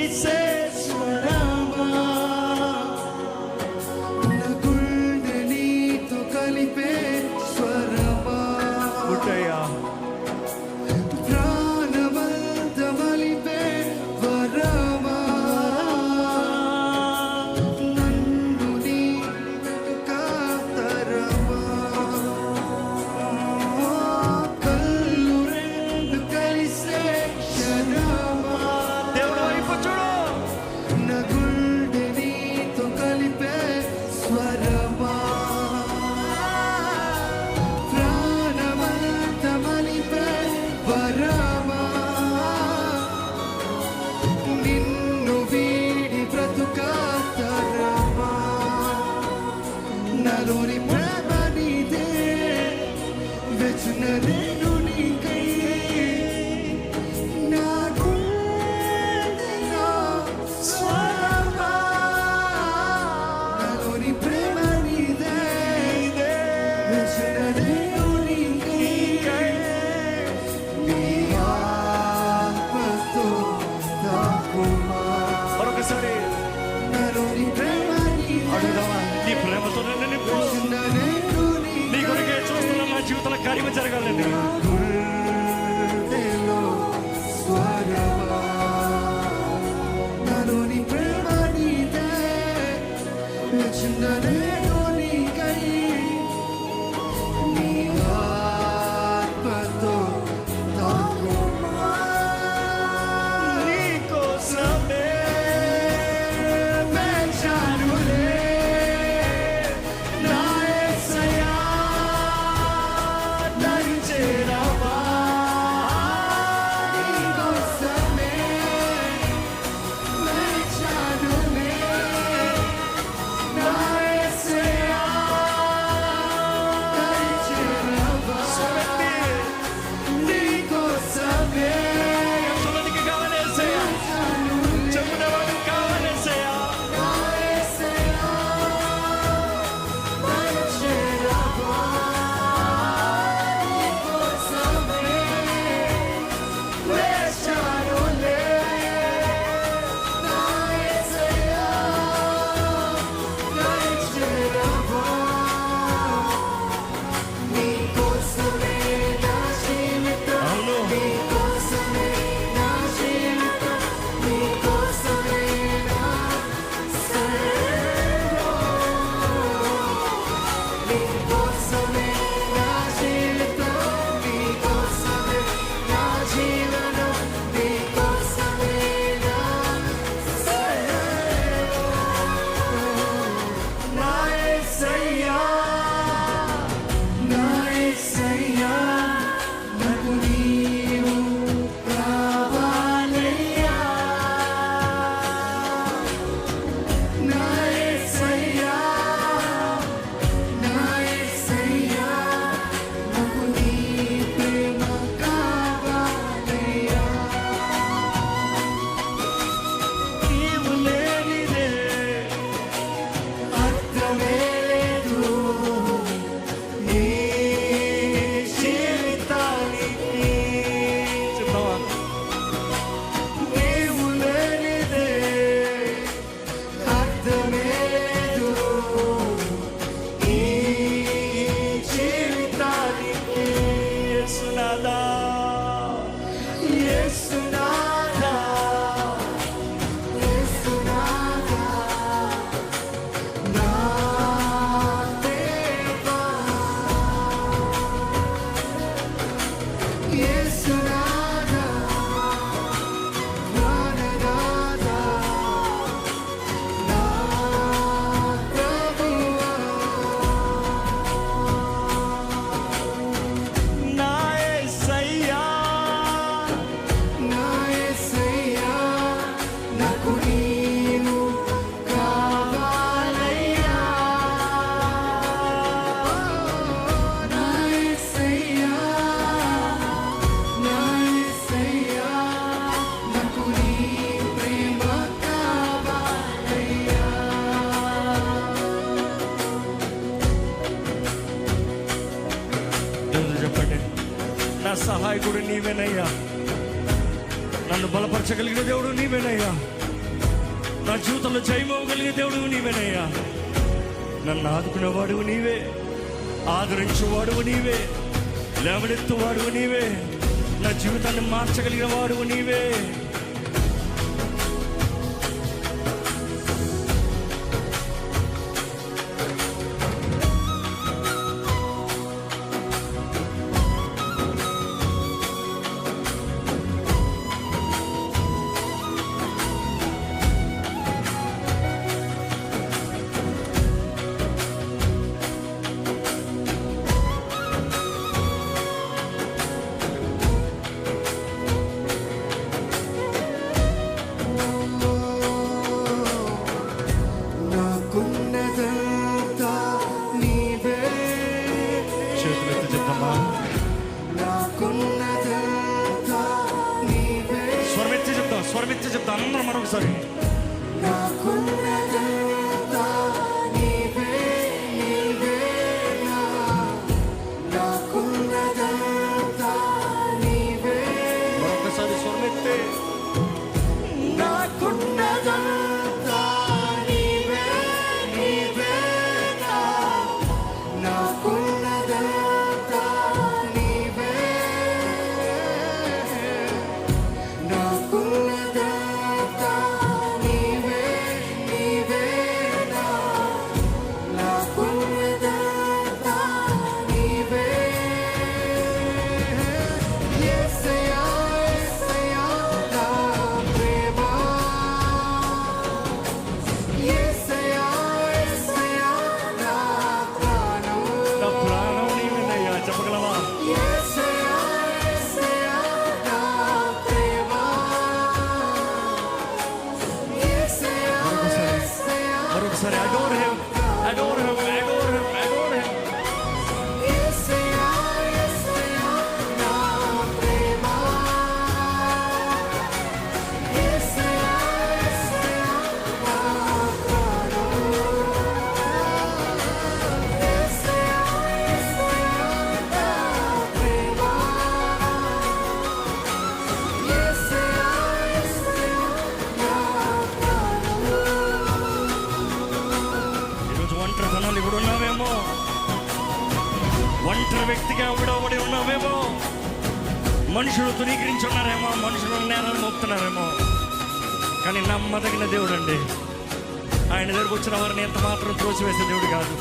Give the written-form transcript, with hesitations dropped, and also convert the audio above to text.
కలిసే స్వరమా, నా గుండె నీతో కలిపే స్వరమా, పుట్టయ్యా ప్రాణమంత మలిపే వరమా, నన్ను నీ కాతరమా, కళ్ళు రెండు కలిసే క్షణమా, దేవుడు వైపు చూడు. నా గుండె నీతో కలిపే స్వరమా, ప్రాణమంత మలిపే వరమా, నిన్ను వీడి బ్రతుకాతరమా, నలోని ప్రేమ నీదే, వెచ్చిన నేను నీకై, నా గుండెలో స్వరమా, నలోని ప్రేమ నీదే, వెచ్చిన నేను నీకై, నీ ఆత్మతో తాకుమా, మరొకసారి నలోని ప్రేమ నీదే, అడుగుదామా? నీ ప్రేమతో నన్ను నింపు. వెచ్చిన నేను నీ కొరకే చూస్తున్న నా జీవితంలో కార్యం జరగాలండి. గుండెలో స్వరమా, నాలోని ప్రేమ నీదే, వెచ్చిన నేను నీకై, నీ ఆత్మతో తాకుమా, నీకోసమే వెచ్చానులే నా యేసయ్యా, నన్ను చేరవా, నీకోసమే వెచ్చానులే నా యేసయ్యా, నన్ను చేరవా, నీకోసమే ఎంతమందికి కావాలేసయ్యా? చెప్పునేవాడికి కావాలేసయ్యా. నా యేసయ్యా, నన్ను చేరవా, నీకోసమే వెచ్చానులే నా యేసయ్యా, నన్ను చేరవా, నీకోసమే నా జీవితం, అవును. నీకోసమే నా జీవితం, నీకోసమే నా సర్వం, నీకోసమే నా జీవితం, నీకోసమే నా జీవనం, నీకోసమే నా సర్వం, నా యేసయ్యా, నా యేసయ్యా, నాకు నీవు కావాలయ్యా, నా యేసయ్యా, నా యేసయ్యా, నాకు నీ ప్రేమ కావాలయ్యా, నీవు లేనిదే అర్థమే లేదు నీ జీవితానికి, చెప్తావా? నీవు లేనిదే అర్థమే లేదు ఈ జీవితానికి, యేసునాథా, యేసునాథా, యేసునాథా, నా దేవా, యేసునాథా, ప్రాణనాథా, నా ప్రభువా, నా యేసయ్యా, నా యేసయ్యా, నాకు నీవు కావాలయ్యా, నా యేసయ్యా, నా యేసయ్యా, నాకు నీ ప్రేమ కావాలయ్యా, దేవుడు చెప్పండి, నా సహాయకుడు నీవేనయ్యా, నన్ను బలపరచగలిగిన దేవుడు నీవేనయ్యా. నా జీవితంలో జయమోగలిగే దేవుడు నీవేనయ్యా. నన్ను ఆదుకునేవాడు నీవే, ఆదరించేవాడు నీవే, లేవనెత్తువాడు నీవే, నా జీవితాన్ని మార్చగలిగిన వాడు నీవే. నాకున్నదంతా నీవే, చేతులెత్తి చెప్తామా, నాకున్నదంతా నీవే, స్వరమెత్తి చెప్తాం, స్వరమెత్తి చెప్తాం అందరం మరొకసారి. నాకున్నదంతా నీవే, నీవేనా, నాకున్నదంతా నీవే, మరొకసారి స్వరమెత్తి. నాకున్నదంతా నీవే, నీవేనా, నాకున్నదంతా నీవే, నాకున్నదంతా నీవే, నీవేనా, నాకున్నదంతా నీవే. యేసయ్యా, యేసయ్యా, నా ప్రేమ, యేసయ్యా, యేసయ్యా, నా ప్రాణం, నా ప్రాణం నీవేనయ్యా. చెప్పగలవా? యేసయ్యా, యేసయ్యా, నా ప్రేమ, యేసయ్యా, యేసయ్యా, మరొకసారి adore him, adore him, adore him, adore him. యేసయ్యా, యేసయ్యా, నా ప్రేమ, యేసయ్యా, యేసయ్యా, నా ప్రాణం, యేసయ్యా, యేసయ్యా, నా ప్రేమ, యేసయ్యా, యేసయ్యా, నా ప్రాణం. ఈరోజు ఒంటరితనాలు ఇప్పుడు ఉన్నావేమో, ఒంటరి వ్యక్తిగా విడవబడి ఉన్నావేమో, మనుషులు తునీకరించి ఉన్నారేమో, మనుషులు నేరాలు మోపుతున్నారేమో, కానీ నమ్మదగిన దేవుడు అండి. ఆయన దగ్గరకు వచ్చిన వారిని ఎంత మాత్రం త్రోసివేసే దేవుడు కాదు.